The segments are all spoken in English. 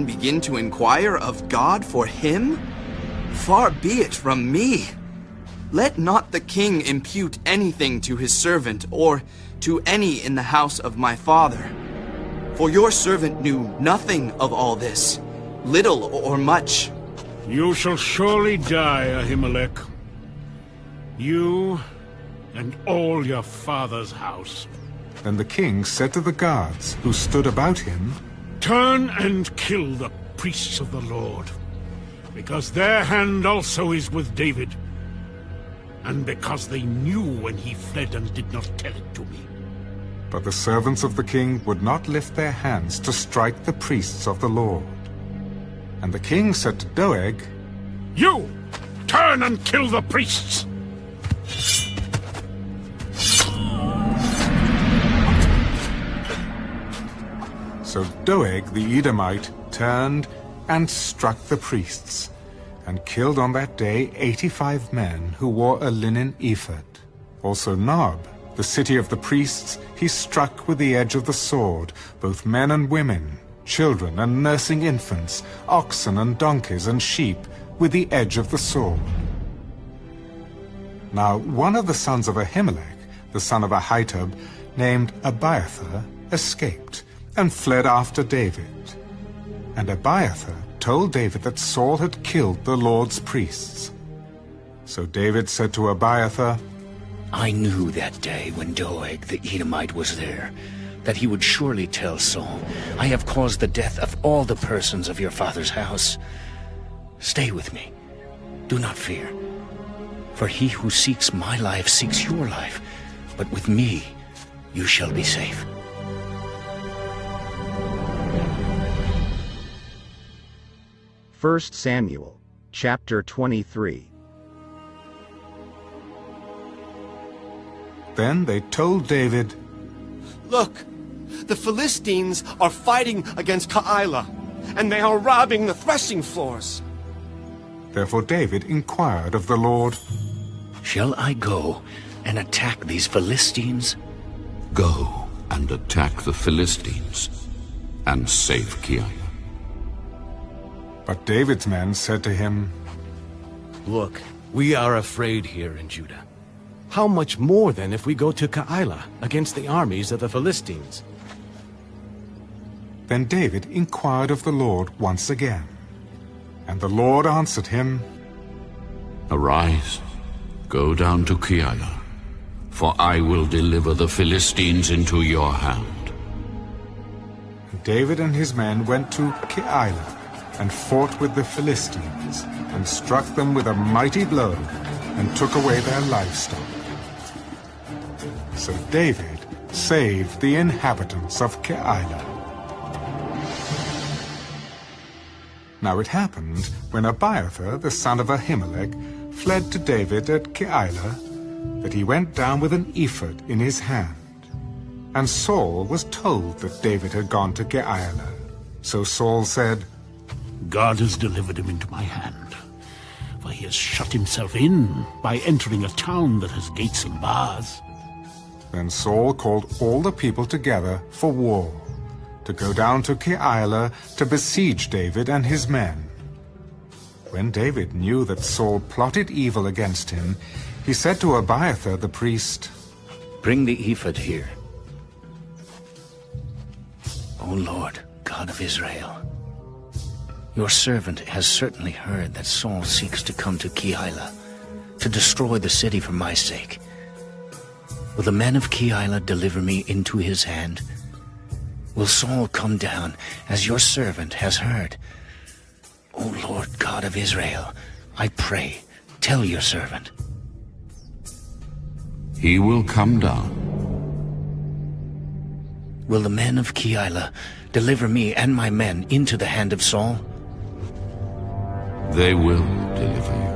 begin to inquire of God for him? Far be it from me. Let not the king impute anything to his servant, or to any in the house of my father. For your servant knew nothing of all this, little or much. You shall surely die, Ahimelech. You and all your father's house. Then the king said to the guards who stood about him, Turn and kill the priests of the Lord, because their hand also is with David, and because they knew when he fled and did not tell it to me. But the servants of the king would not lift their hands to strike the priests of the Lord. And the king said to Doeg, You! Turn and kill the priests! So Doeg the Edomite turned and struck the priests, and killed on that day 85 men who wore a linen ephod. Also Nob, the city of the priests, he struck with the edge of the sword, both men and women, children and nursing infants, oxen and donkeys and sheep, with the edge of the sword. Now one of the sons of Ahimelech, the son of Ahitub, named Abiathar, escaped, and fled after David. And Abiathar told David that Saul had killed the Lord's priests. So David said to Abiathar, I knew that day when Doeg the Edomite was there, that he would surely tell Saul, I have caused the death of all the persons of your father's house. Stay with me. Do not fear. For he who seeks my life seeks your life, but with me you shall be safe. First Samuel, chapter 23. Then they told David, Look, the Philistines are fighting against Keilah, and they are robbing the threshing floors. Therefore David inquired of the Lord, Shall I go and attack these Philistines? Go and attack the Philistines, and save Keilah. But David's men said to him, Look, we are afraid here in Judah. How much more then if we go to Keilah against the armies of the Philistines? Then David inquired of the Lord once again. And the Lord answered him, Arise, go down to Keilah, for I will deliver the Philistines into your hand. And David and his men went to Keilah, and fought with the Philistines, and struck them with a mighty blow, and took away their livestock. So David saved the inhabitants of Keilah. Now it happened, when Abiathar, the son of Ahimelech, fled to David at Keilah, that he went down with an ephod in his hand. And Saul was told that David had gone to Keilah. So Saul said, God has delivered him into my hand, for he has shut himself in by entering a town that has gates and bars. Then Saul called all the people together for war, to go down to Keilah to besiege David and his men. When David knew that Saul plotted evil against him, he said to Abiathar the priest, Bring the ephod here. O Lord, God of Israel, your servant has certainly heard that Saul seeks to come to Keilah, to destroy the city for my sake. Will the men of Keilah deliver me into his hand? Will Saul come down, as your servant has heard? O Lord God of Israel, I pray, tell your servant. He will come down. Will the men of Keilah deliver me and my men into the hand of Saul? They will deliver you.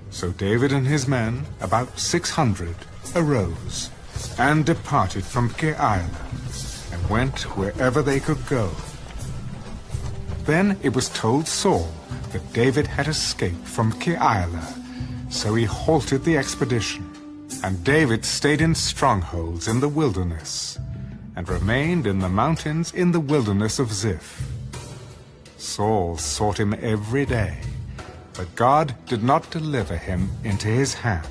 So David and his men, about 600, arose, and departed from Keilah, and went wherever they could go. Then it was told Saul that David had escaped from Keilah, so he halted the expedition, and David stayed in strongholds in the wilderness. and remained in the mountains in the wilderness of Ziph. Saul sought him every day, but God did not deliver him into his hand.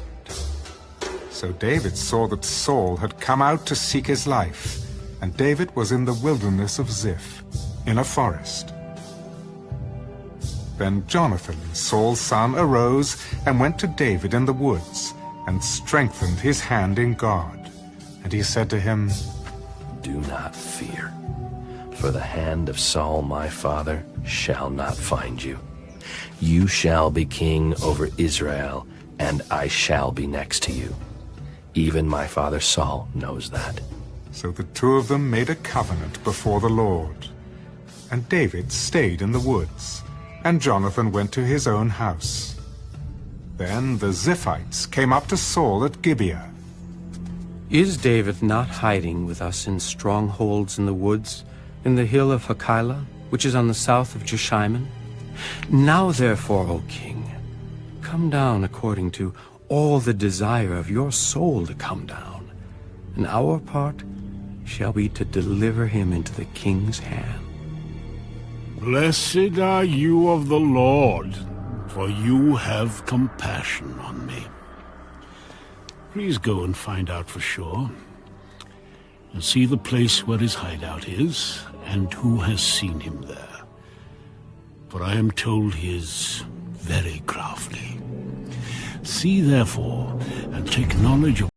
So David saw that Saul had come out to seek his life, and David was in the wilderness of Ziph, in a forest. Then Jonathan, Saul's son, arose and went to David in the woods, and strengthened his hand in God. And he said to him, Do not fear, for the hand of Saul my father shall not find you. You shall be king over Israel, and I shall be next to you. Even my father Saul knows that. So the two of them made a covenant before the Lord. And David stayed in the woods, and Jonathan went to his own house. Then the Ziphites came up to Saul at Gibeah. Is David not hiding with us in strongholds in the woods, in the hill of Hachilah, which is on the south of Jeshimon? Now therefore, O king, come down according to all the desire of your soul to come down, and our part shall be to deliver him into the king's hand. Blessed are you of the Lord, for you have compassion on me. Please go and find out for sure, and see the place where his hideout is, and who has seen him there. For I am told he is very crafty. See therefore, and take knowledge of